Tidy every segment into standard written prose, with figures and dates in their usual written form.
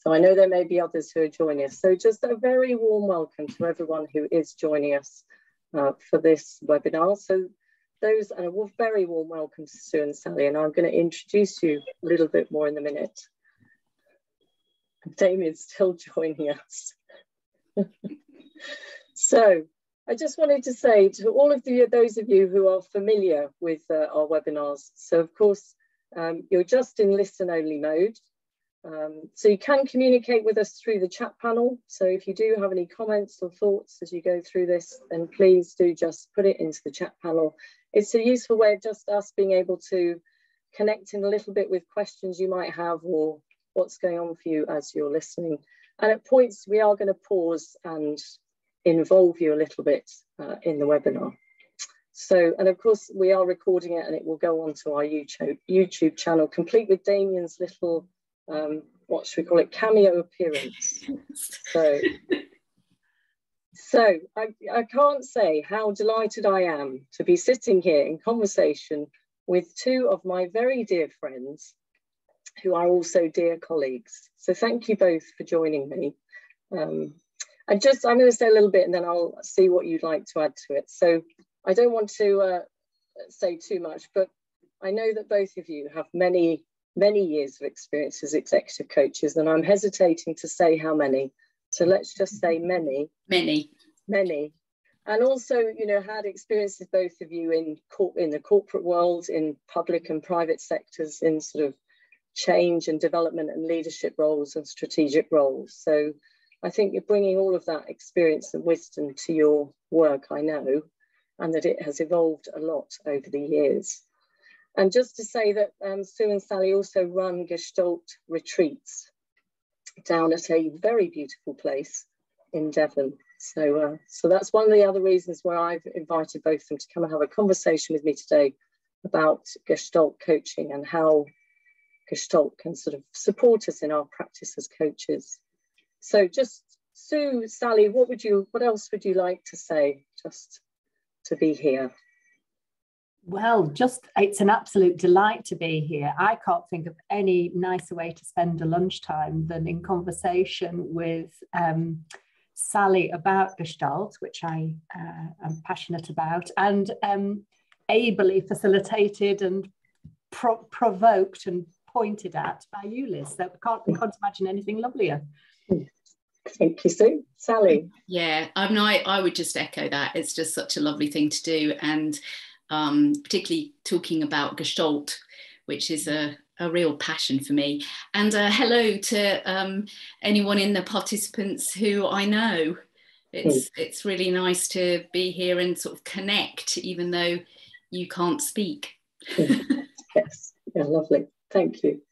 So I know there may be others who are joining us. So just a very warm welcome to everyone who is joining us for this webinar. So those, and a very warm welcome to Sue and Sally, and I'm going to introduce you a little bit more in a minute. Damien's still joining us. So I just wanted to say to all of those of you who are familiar with our webinars, so of course you're just in listen only mode. So you can communicate with us through the chat panel. So if you do have any comments or thoughts as you go through this, then please do just put it into the chat panel. It's a useful way of just us being able to connect in a little bit with questions you might have or what's going on for you as you're listening. And at points we are going to pause and involve you a little bit in the webinar. So, and of course we are recording it and it will go onto our YouTube channel, complete with Damien's little what should we call it, cameo appearance. So I can't say how delighted I am to be sitting here in conversation with two of my very dear friends who are also dear colleagues. So thank you both for joining me. I'm going to say a little bit and then I'll see what you'd like to add to it. So I don't want to say too much, but I know that both of you have many years of experience as executive coaches, and I'm hesitating to say how many. So let's just say many. And also, you know, had experiences, both of you, in the corporate world, in public and private sectors, in sort of change and development and leadership roles and strategic roles. So I think you're bringing all of that experience and wisdom to your work, I know, and that it has evolved a lot over the years. And just to say that Sue and Sally also run Gestalt retreats down at a very beautiful place in Devon. So that's one of the other reasons why I've invited both of them to come and have a conversation with me today about Gestalt coaching and how Gestalt can sort of support us in our practice as coaches. So just Sue, Sally, what else would you like to say just to be here? Well, it's an absolute delight to be here. I can't think of any nicer way to spend a lunchtime than in conversation with Sally about Gestalt, which I am passionate about, and ably facilitated and provoked and pointed at by you, Liz. So I can't imagine anything lovelier. Thank you, Sue. Sally? Yeah, I would just echo that. It's just such a lovely thing to do, and particularly talking about Gestalt, which is a real passion for me. And hello to anyone in the participants who I know. It's really nice to be here and sort of connect, even though you can't speak. Yes, yeah, lovely. Thank you.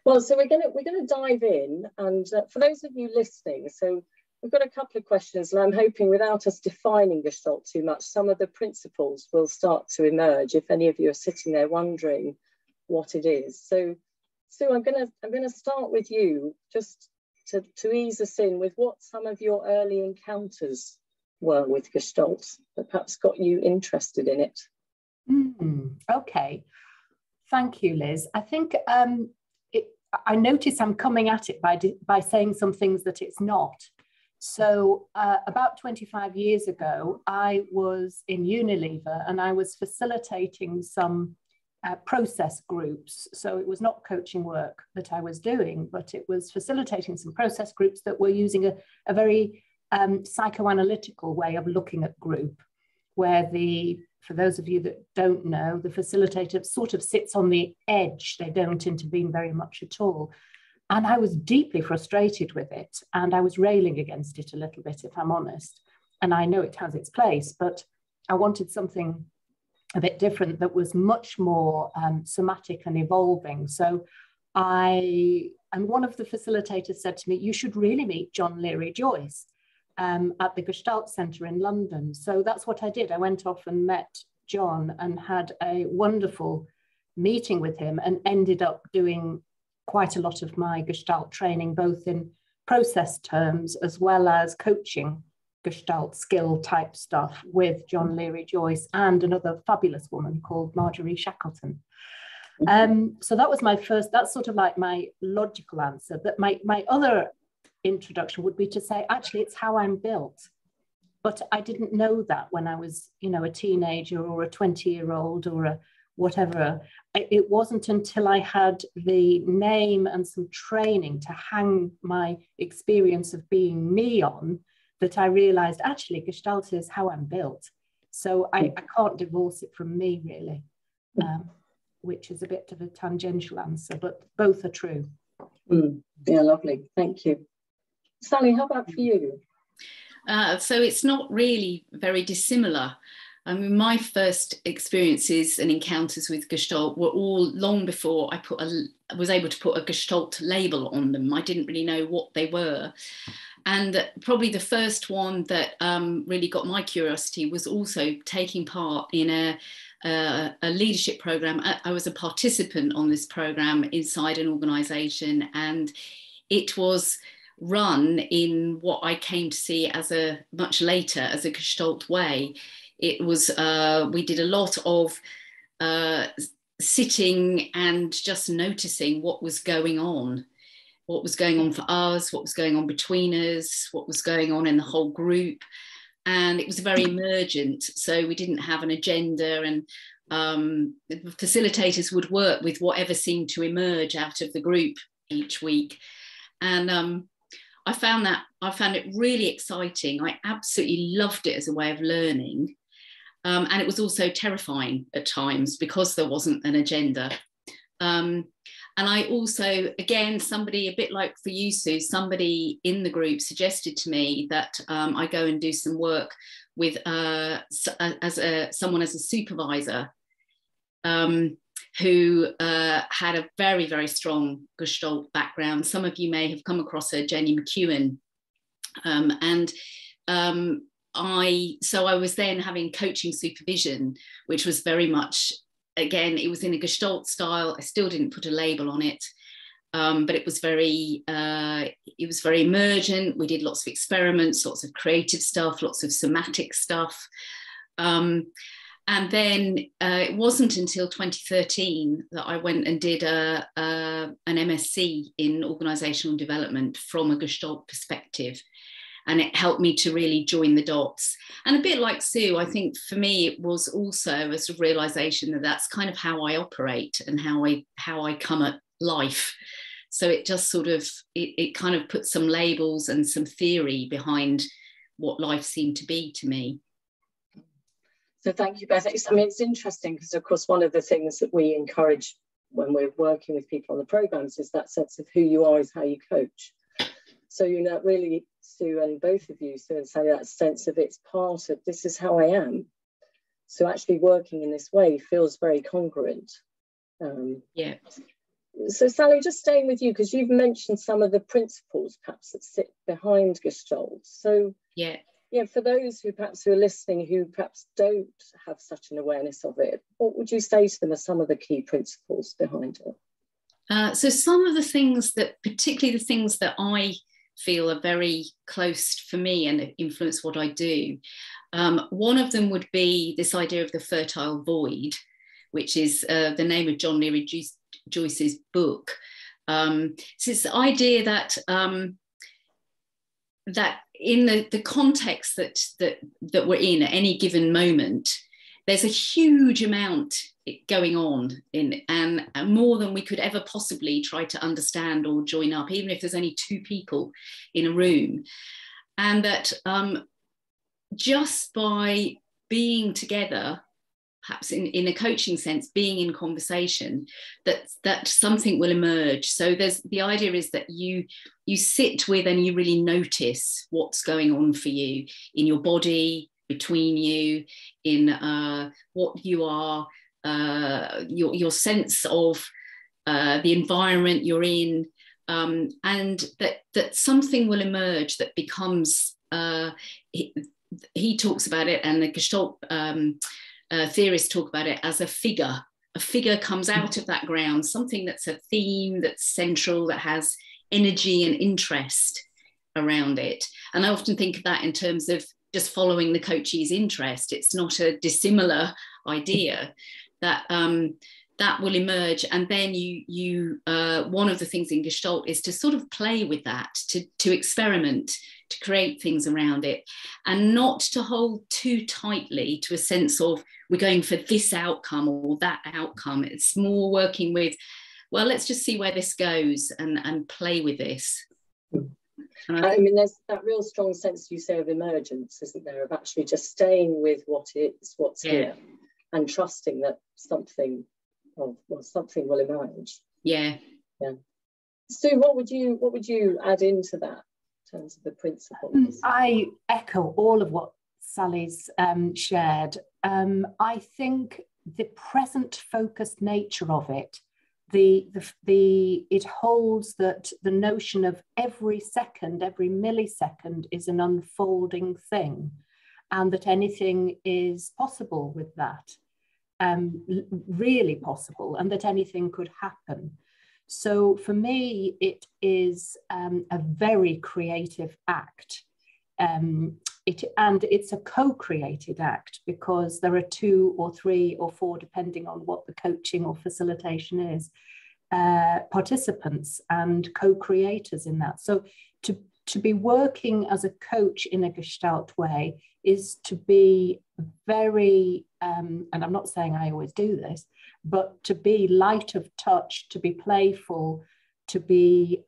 Well, so we're gonna dive in, and for those of you listening, so we've got a couple of questions, and I'm hoping without us defining Gestalt too much, some of the principles will start to emerge if any of you are sitting there wondering what it is. So Sue, I'm gonna start with you, just to ease us in with what some of your early encounters were with Gestalt that perhaps got you interested in it. Okay, thank you, Liz. I think I notice I'm coming at it by saying some things that it's not. So about 25 years ago, I was in Unilever and I was facilitating some process groups. So it was not coaching work that I was doing, but it was facilitating some process groups that were using a very psychoanalytical way of looking at group, where for those of you that don't know, the facilitator sort of sits on the edge. They don't intervene very much at all. And I was deeply frustrated with it. And I was railing against it a little bit, if I'm honest. And I know it has its place, but I wanted something a bit different that was much more somatic and evolving. So and one of the facilitators said to me, you should really meet John Leary Joyce at the Gestalt Centre in London. So that's what I did. I went off and met John and had a wonderful meeting with him and ended up doing quite a lot of my Gestalt training, both in process terms as well as coaching Gestalt skill type stuff with John Leary Joyce and another fabulous woman called Marjorie Shackleton. So that was that's sort of like my logical answer. But my other introduction would be to say, actually, it's how I'm built. But I didn't know that when I was, a teenager or a 20-year-old or a whatever. It wasn't until I had the name and some training to hang my experience of being me on that I realized, actually, Gestalt is how I'm built. So I can't divorce it from me, really, which is a bit of a tangential answer, but both are true. Yeah, lovely. Thank you. Sally, how about for you? So it's not really very dissimilar. I mean, my first experiences and encounters with Gestalt were all long before I was able to put a Gestalt label on them. I didn't really know what they were. And probably the first one that really got my curiosity was also taking part in a leadership program. I was a participant on this program inside an organisation, and it was run in what I came to see as much later as a Gestalt way. It was, we did a lot of sitting and just noticing what was going on for us, what was going on between us, what was going on in the whole group. And it was very emergent. So we didn't have an agenda, and the facilitators would work with whatever seemed to emerge out of the group each week. And I found it really exciting. I absolutely loved it as a way of learning. And it was also terrifying at times because there wasn't an agenda. And I also, again, somebody, a bit like for you, Sue, somebody in the group suggested to me that I go and do some work with someone as a supervisor who had a very, very strong Gestalt background. Some of you may have come across her, Jenny McEwen. So I was then having coaching supervision, which was very much, again, it was in a Gestalt style. I still didn't put a label on it, but it was very emergent. We did lots of experiments, lots of creative stuff, lots of somatic stuff. And then it wasn't until 2013 that I went and did an MSc in organisational development from a Gestalt perspective. And it helped me to really join the dots. And a bit like Sue, I think for me, it was also a sort of realization that that's kind of how I operate and how I come at life. So it just sort of, it kind of put some labels and some theory behind what life seemed to be to me. So thank you, Beth. I mean, it's interesting because, of course, one of the things that we encourage when we're working with people on the programs is that sense of who you are is how you coach. So really, Sue, and both of you, Sue and Sally, that sense of it's part of this is how I am. So actually working in this way feels very congruent. Yeah. So Sally, just staying with you, because you've mentioned some of the principles perhaps that sit behind Gestalt. So yeah, for those who are listening who perhaps don't have such an awareness of it, what would you say to them are some of the key principles behind it? So some of the things that, particularly the things that I feel are very close for me and influence what I do. One of them would be this idea of the fertile void, which is the name of John Leary Joyce's book. It's this idea that that in the context that we're in at any given moment, there's a huge amount going on and more than we could ever possibly try to understand or join up, even if there's only two people in a room. And that just by being together, perhaps in a coaching sense, being in conversation, that something will emerge. So the idea is that you sit with and you really notice what's going on for you in your body, between you, in what you are, your sense of the environment you're in, and that something will emerge that becomes, he talks about it, and the Gestalt theorists talk about it as a figure. A figure comes out of that ground, something that's a theme, that's central, that has energy and interest around it. And I often think of that in terms of just following the coachee's interest. It's not a dissimilar idea that that will emerge. And then you one of the things in Gestalt is to sort of play with that, to experiment, to create things around it, and not to hold too tightly to a sense of we're going for this outcome or that outcome. It's more working with, well, let's just see where this goes and play with this. I mean, there's that real strong sense, you say, of emergence, isn't there, of actually just staying with what is, what's here, and trusting that something will emerge. Yeah. Sue, what would you add into that in terms of the principles? I echo all of what Sally's shared. I think the present focused nature of it, it holds that the notion of every second, every millisecond is an unfolding thing, and that anything is possible with that, really possible, and that anything could happen. So for me, it is a very creative act. It's a co-created act, because there are 2 or 3 or 4, depending on what the coaching or facilitation is, participants and co-creators in that. So to be working as a coach in a Gestalt way is to be very, and I'm not saying I always do this, but to be light of touch, to be playful, to be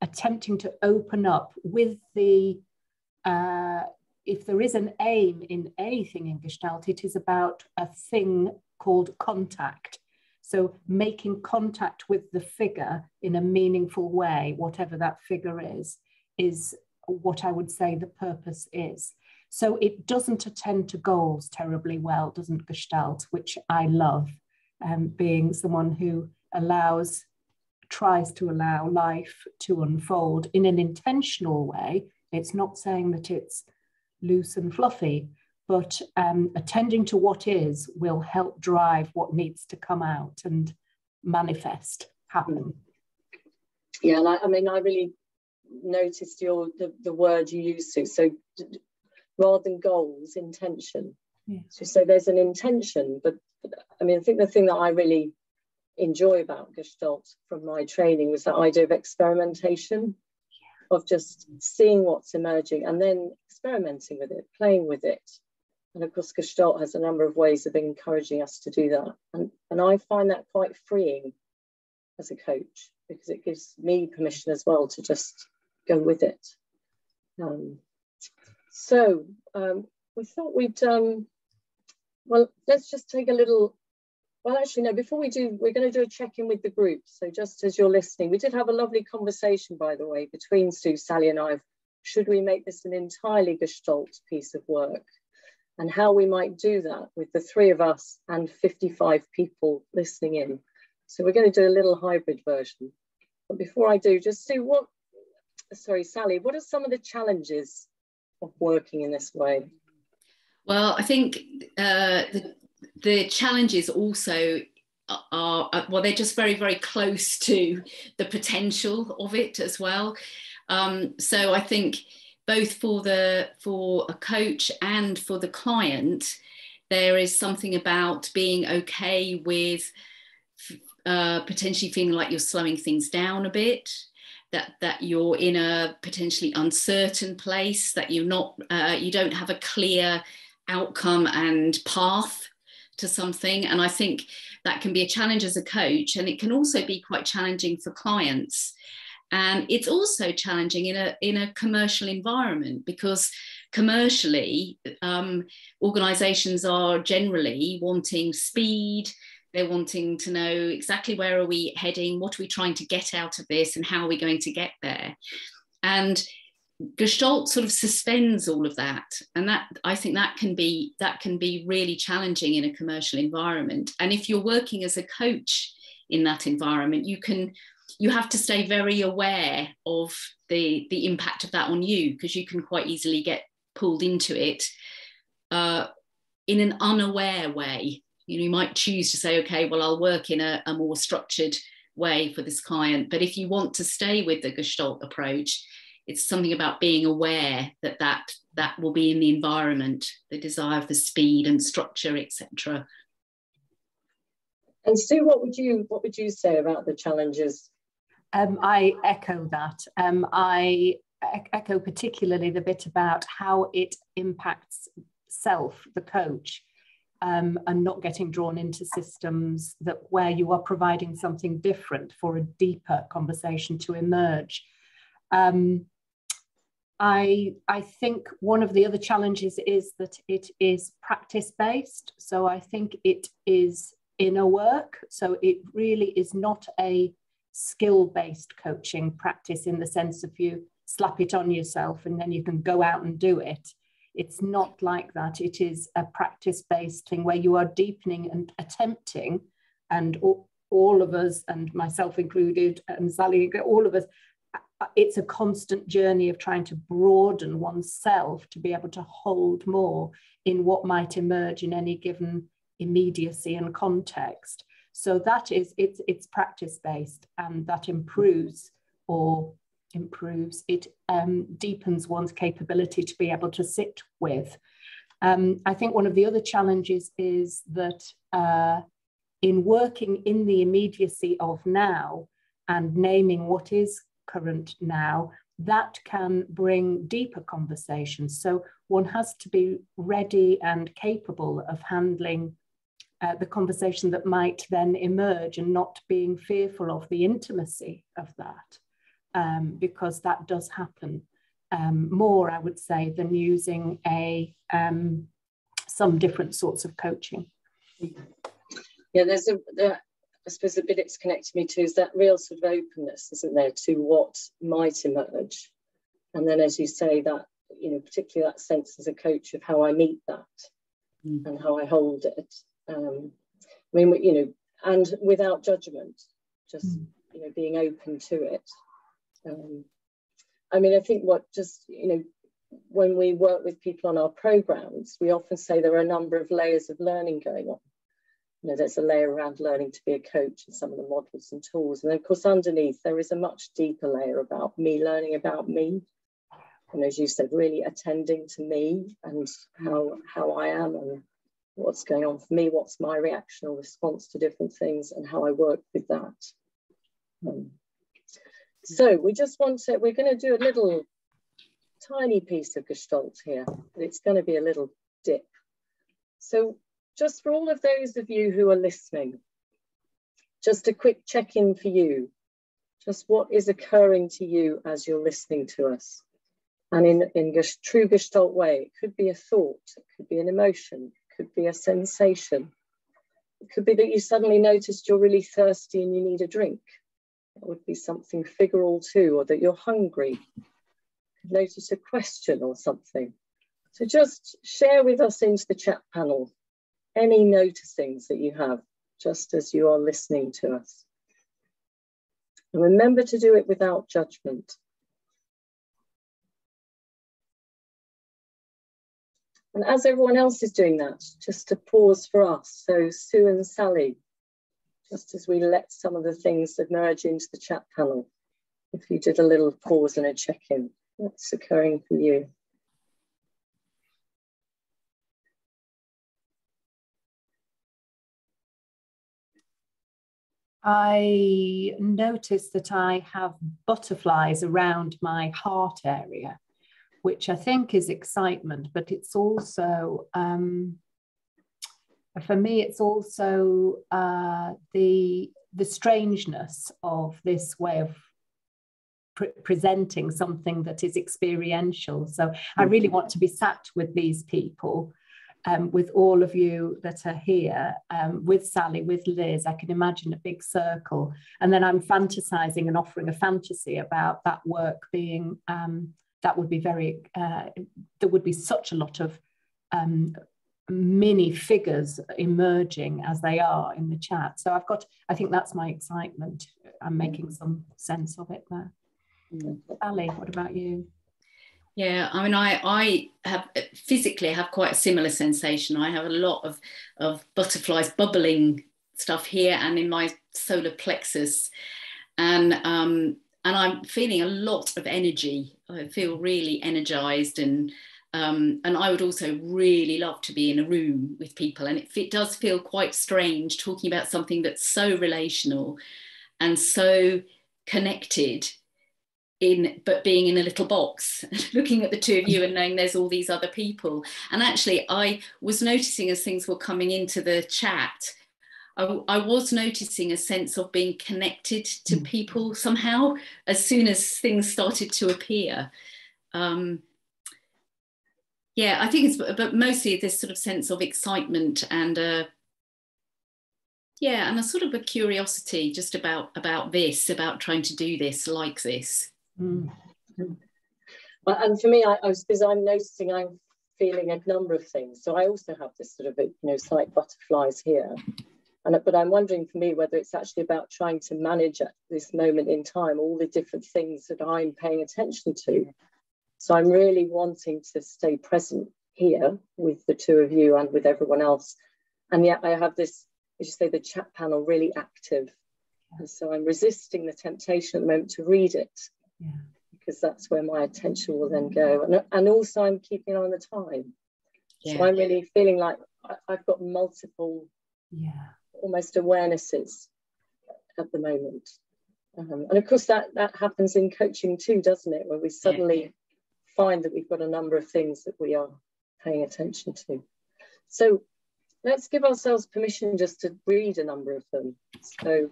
attempting to open up with the, if there is an aim in anything in Gestalt, it is about a thing called contact. So making contact with the figure in a meaningful way, whatever that figure is what I would say the purpose is. So it doesn't attend to goals terribly well, doesn't Gestalt, which I love, being someone who tries to allow life to unfold in an intentional way. It's not saying that it's loose and fluffy, but attending to what is will help drive what needs to come out and manifest, happen. Yeah, and I mean, I really noticed the word you used to. So rather than goals, intention. Yeah. So there's an intention, but I mean, I think the thing that I really enjoy about Gestalt from my training was that idea of experimentation, of just seeing what's emerging and then experimenting with it, playing with it. And of course, Gestalt has a number of ways of encouraging us to do that. And I find that quite freeing as a coach, because it gives me permission as well to just go with it. So we thought we'd, well, let's just take a little, well, actually, no, before we do, we're going to do a check-in with the group. So just as you're listening, we did have a lovely conversation, by the way, between Sue, Sally and I, should we make this an entirely Gestalt piece of work, and how we might do that with the 3 of us and 55 people listening in. So we're going to do a little hybrid version. But before I do, just Sue, Sally, what are some of the challenges of working in this way? Well, I think the challenges also are, well, they're just very, very close to the potential of it as well. So I think both for a coach and for the client, there is something about being okay with potentially feeling like you're slowing things down a bit, that you're in a potentially uncertain place, that you don't have a clear outcome and path to something. And I think that can be a challenge as a coach, and it can also be quite challenging for clients. And it's also challenging in a commercial environment, because commercially, organisations are generally wanting speed. They're wanting to know exactly where are we heading, what are we trying to get out of this, and how are we going to get there. And Gestalt sort of suspends all of that, and that, I think, that can be really challenging in a commercial environment. And if you're working as a coach in that environment, you have to stay very aware of the impact of that on you, because you can quite easily get pulled into it in an unaware way. You might choose to say, okay, well, I'll work in a more structured way for this client. But if you want to stay with the Gestalt approach, it's something about being aware that will be in the environment, the desire for speed and structure, etc. And Sue, what would you say about the challenges? I echo that. I echo particularly the bit about how it impacts self, the coach, and not getting drawn into systems where you are providing something different for a deeper conversation to emerge. I think one of the other challenges is that it is practice-based. So I think it is inner work. So it really is not a skill-based coaching practice in the sense of you slap it on yourself and then you can go out and do it. It's not like that. It is a practice-based thing where you are deepening and attempting, and all of us, and myself included, and Sally, all of us, it's a constant journey of trying to broaden oneself to be able to hold more in what might emerge in any given immediacy and context. So that is, it's practice-based, and that improves it deepens one's capability to be able to sit with. I think one of the other challenges is that in working in the immediacy of now and naming what is current now, that can bring deeper conversations. So one has to be ready and capable of handling the conversation that might then emerge, and not being fearful of the intimacy of that, because that does happen more, I would say, than using some different sorts of coaching. Yeah, I suppose the bit it's connected me to is that real sort of openness, isn't there, to what might emerge. And then, as you say, that, you know, particularly that sense as a coach of how I meet that and how I hold it. I mean, you know, and without judgment, just, you know, being open to it. I mean, I think you know, when we work with people on our programs, we often say there are a number of layers of learning going on. You know, there's a layer around learning to be a coach and some of the models and tools. And then, of course, underneath, there is a much deeper layer about me learning about me. And as you said, really attending to me and how I am and what's going on for me, what's my reaction or response to different things, and how I work with that. So we're going to do a little tiny piece of Gestalt here. It's going to be a little dip. So just for all of those of you who are listening, just a quick check-in for you. Just what is occurring to you as you're listening to us? And in true Gestalt way, it could be a thought, it could be an emotion, it could be a sensation. It could be that you suddenly noticed you're really thirsty and you need a drink. That would be something figural too, or that you're hungry. Notice a question or something. So just share with us into the chat panel any noticings that you have just as you are listening to us. And remember to do it without judgment. And as everyone else is doing that, just to pause for us. So Sue and Sally, just as we let some of the things emerge into the chat panel, if you did a little pause and a check-in, what's occurring for you? I notice that I have butterflies around my heart area, which I think is excitement, but it's also, for me, it's also the strangeness of this way of presenting something that is experiential. So I really want to be sat with these people, with all of you that are here, with Sally, with Liz. I can imagine a big circle. And then I'm fantasizing and offering a fantasy about that work being, that would be very, there would be such a lot of mini figures emerging as they are in the chat. So I think that's my excitement. I'm making some sense of it there. Sally, what about you? Yeah, I mean, I have physically have quite a similar sensation. I have a lot of butterflies, bubbling stuff here and in my solar plexus, and I'm feeling a lot of energy. I feel really energized, and And I would also really love to be in a room with people. And it does feel quite strange talking about something that's so relational and so connected, but being in a little box, looking at the two of you and knowing there's all these other people. And actually, I was noticing as things were coming into the chat, I was noticing a sense of being connected to people somehow as soon as things started to appear. Yeah, I think it's, but mostly this sort of sense of excitement and yeah, and a sort of a curiosity just about this, about trying to do this like this. And for me, I'm noticing I'm feeling a number of things. So I also have this sort of, you know, slight butterflies here. But I'm wondering for me whether it's actually about trying to manage at this moment in time all the different things that I'm paying attention to. So I'm really wanting to stay present here with the two of you and with everyone else. And yet I have this, as you say, the chat panel really active. And so I'm resisting the temptation at the moment to read it, because that's where my attention will then go. And also I'm keeping on the time. Yeah. So I'm really feeling like I've got multiple almost awarenesses at the moment. And of course that happens in coaching too, doesn't it? Where we suddenly find that we've got a number of things that we are paying attention to. So let's give ourselves permission just to read a number of them. So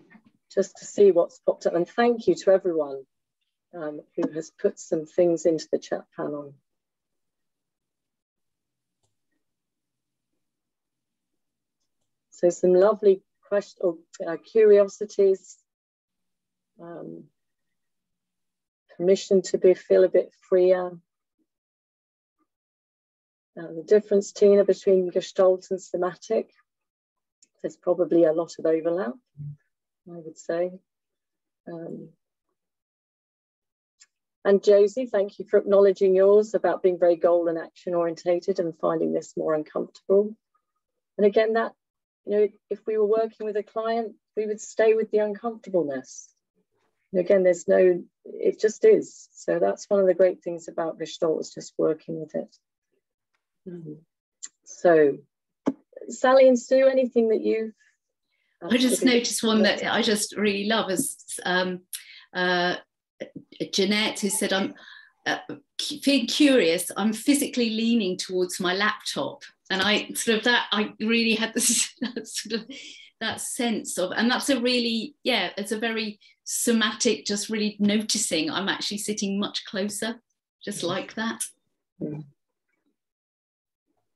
just to see what's popped up. And thank you to everyone who has put some things into the chat panel. So some lovely questions or curiosities. Permission to feel a bit freer. The difference, Tina, between Gestalt and somatic. There's probably a lot of overlap, I would say. And Josie, thank you for acknowledging yours about being very goal and action orientated and finding this more uncomfortable. And again, that, you know, if we were working with a client, we would stay with the uncomfortableness. And again, there's no, it just is. So that's one of the great things about Gestalt, is just working with it. So, Sally and Sue, anything that you've... I just noticed one that I just really love is Jeanette, who said, I'm feeling curious, I'm physically leaning towards my laptop. And I really had this that sense of, and that's a really, it's a very somatic, just really noticing I'm actually sitting much closer, just like that.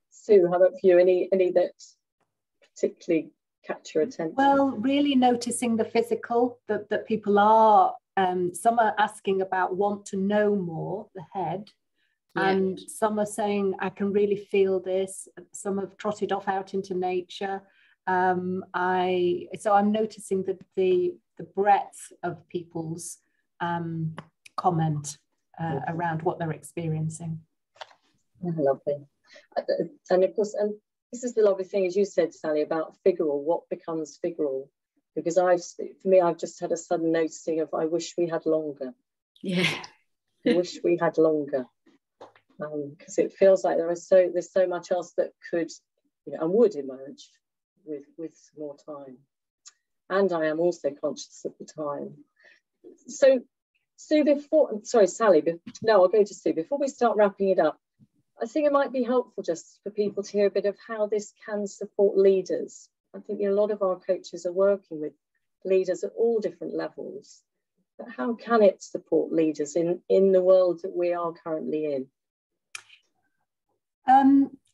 Sue, how about for you? Any that particularly catch your attention? Well, really noticing the physical, that people are, some are asking about want to know more, the head, and some are saying, I can really feel this. Some have trotted off out into nature. So I'm noticing the breadth of people's comment around what they're experiencing. Lovely. And of course, and this is the lovely thing, as you said, Sally, about figural, what becomes figural. Because for me, I've just had a sudden noticing of, I wish we had longer. I wish we had longer. Because it feels like there's so much else that could, you know, and would emerge with some more time. And I am also conscious of the time. So, Sue, Sally, no, I'll go to Sue. Before we start wrapping it up, I think it might be helpful just for people to hear a bit of how this can support leaders. I think, you know, a lot of our coaches are working with leaders at all different levels. But how can it support leaders in the world that we are currently in?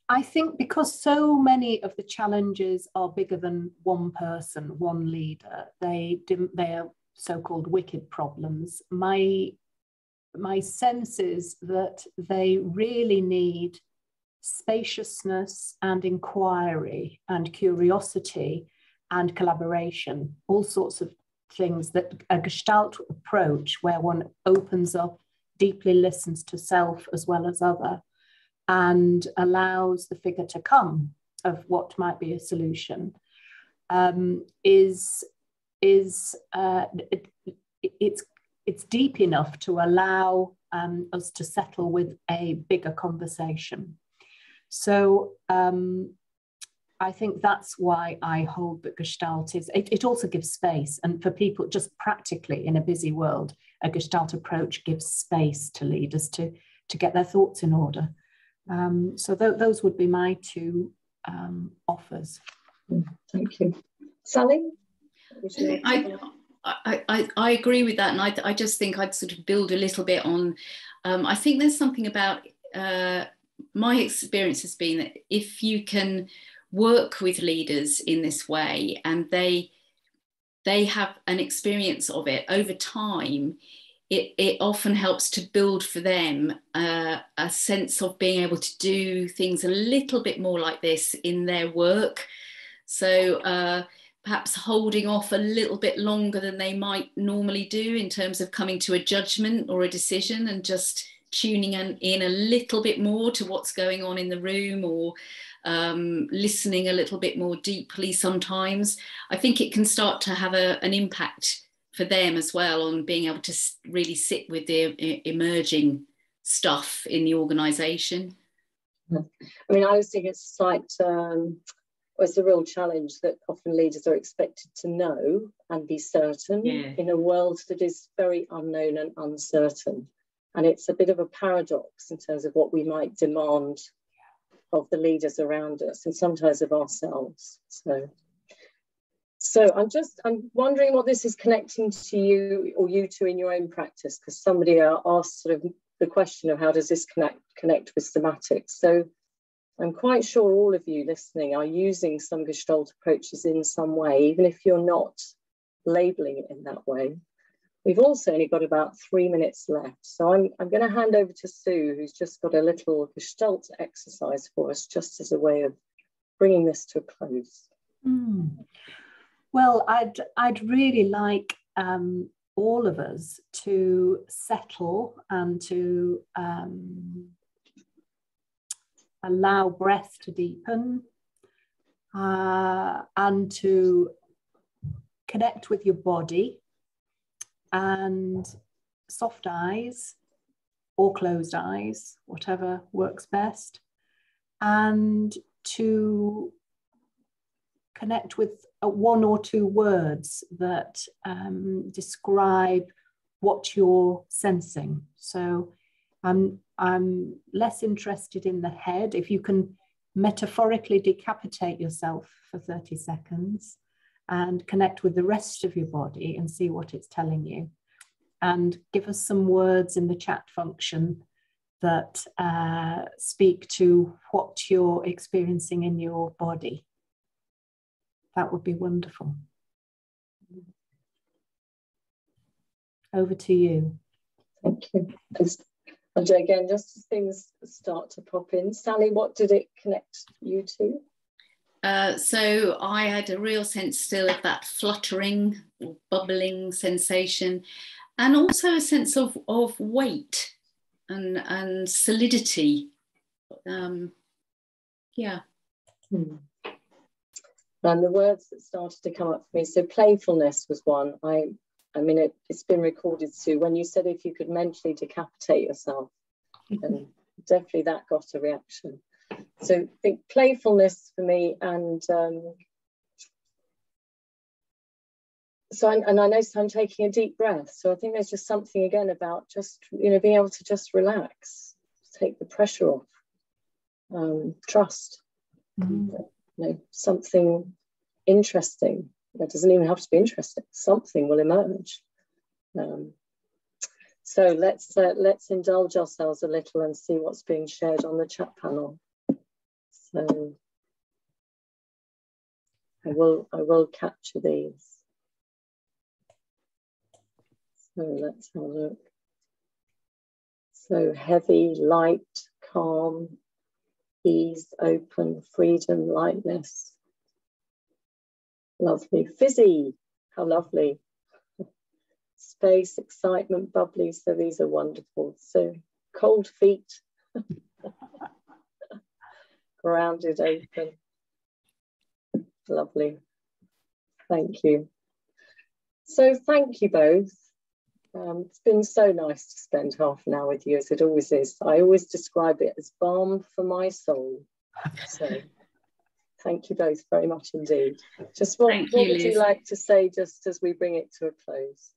I think because so many of the challenges are bigger than one person, one leader, they are so-called wicked problems. My sense is that they really need spaciousness and inquiry and curiosity and collaboration, all sorts of things, that a Gestalt approach where one opens up, deeply listens to self as well as other, and allows the figure to come of what might be a solution, it's it's deep enough to allow us to settle with a bigger conversation. So I think that's why I hold that Gestalt is, it also gives space. And for people, just practically in a busy world, a Gestalt approach gives space to leaders to get their thoughts in order. So those would be my two offers. Thank you. Sally? I agree with that, and I just think I'd sort of build a little bit on, I think there's something about, my experience has been that if you can work with leaders in this way and they have an experience of it over time, it often helps to build for them a sense of being able to do things a little bit more like this in their work. So perhaps holding off a little bit longer than they might normally do in terms of coming to a judgment or a decision, and just tuning in a little bit more to what's going on in the room, or listening a little bit more deeply sometimes. I think it can start to have an impact for them as well on being able to really sit with the emerging stuff in the organisation. I mean, I always think it's like, it's a real challenge that often leaders are expected to know and be certain in a world that is very unknown and uncertain. And it's a bit of a paradox in terms of what we might demand of the leaders around us and sometimes of ourselves. So I'm wondering what this is connecting to you, or you two in your own practice, because somebody asked sort of the question of how does this connect with somatics. So I'm quite sure all of you listening are using some Gestalt approaches in some way, even if you're not labelling it in that way. We've also only got about 3 minutes left. So I'm going to hand over to Sue, who's just got a little Gestalt exercise for us, just as a way of bringing this to a close. Well, I'd really like all of us to settle and to allow breath to deepen and to connect with your body, and soft eyes or closed eyes, whatever works best, and to connect with one or two words that describe what you're sensing. So I'm less interested in the head. If you can metaphorically decapitate yourself for 30 seconds and connect with the rest of your body and see what it's telling you, and give us some words in the chat function that speak to what you're experiencing in your body. That would be wonderful. Over to you. Thank you. And again, just as things start to pop in, Sally, what did it connect you to? So I had a real sense still of that fluttering or bubbling sensation, and also a sense of weight and solidity. Yeah. And the words that started to come up for me, so playfulness was one. I mean, it's been recorded, Sue, when you said if you could mentally decapitate yourself, and definitely that got a reaction. So I think playfulness for me, and I know I'm taking a deep breath. So I think there's just something again about just, being able to just relax, take the pressure off, trust, something interesting. That doesn't even have to be interesting. Something will emerge. So let's indulge ourselves a little and see what's being shared on the chat panel. So I will capture these. So let's have a look. So heavy, light, calm, ease, open, freedom, lightness. Lovely. Fizzy, how lovely. Space, excitement, bubbly. So these are wonderful. So cold feet. Grounded, open. Lovely. Thank you. So thank you both. It's been so nice to spend half an hour with you, as it always is. I always describe it as balm for my soul. So thank you both very much indeed. Just what would you like to say just as we bring it to a close?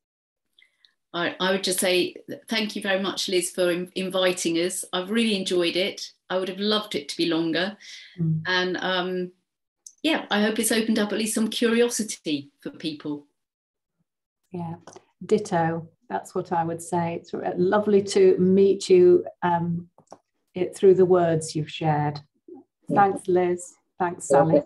I would just say thank you very much, Liz, for inviting us. I've really enjoyed it. I would have loved it to be longer. And yeah, I hope it's opened up at least some curiosity for people. Yeah, ditto. That's what I would say. It's lovely to meet you through the words you've shared. Thanks, Liz. Thanks, Sally.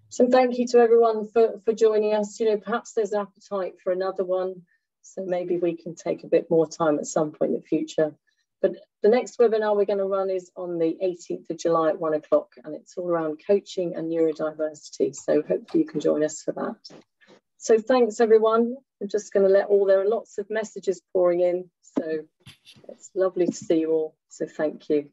So thank you to everyone for joining us. You know, perhaps there's an appetite for another one. So maybe we can take a bit more time at some point in the future. But the next webinar we're going to run is on the 18th of July at 1 o'clock, and it's all around coaching and neurodiversity. So hopefully you can join us for that. So thanks, everyone. I'm just going to there are lots of messages pouring in. So it's lovely to see you all. So thank you.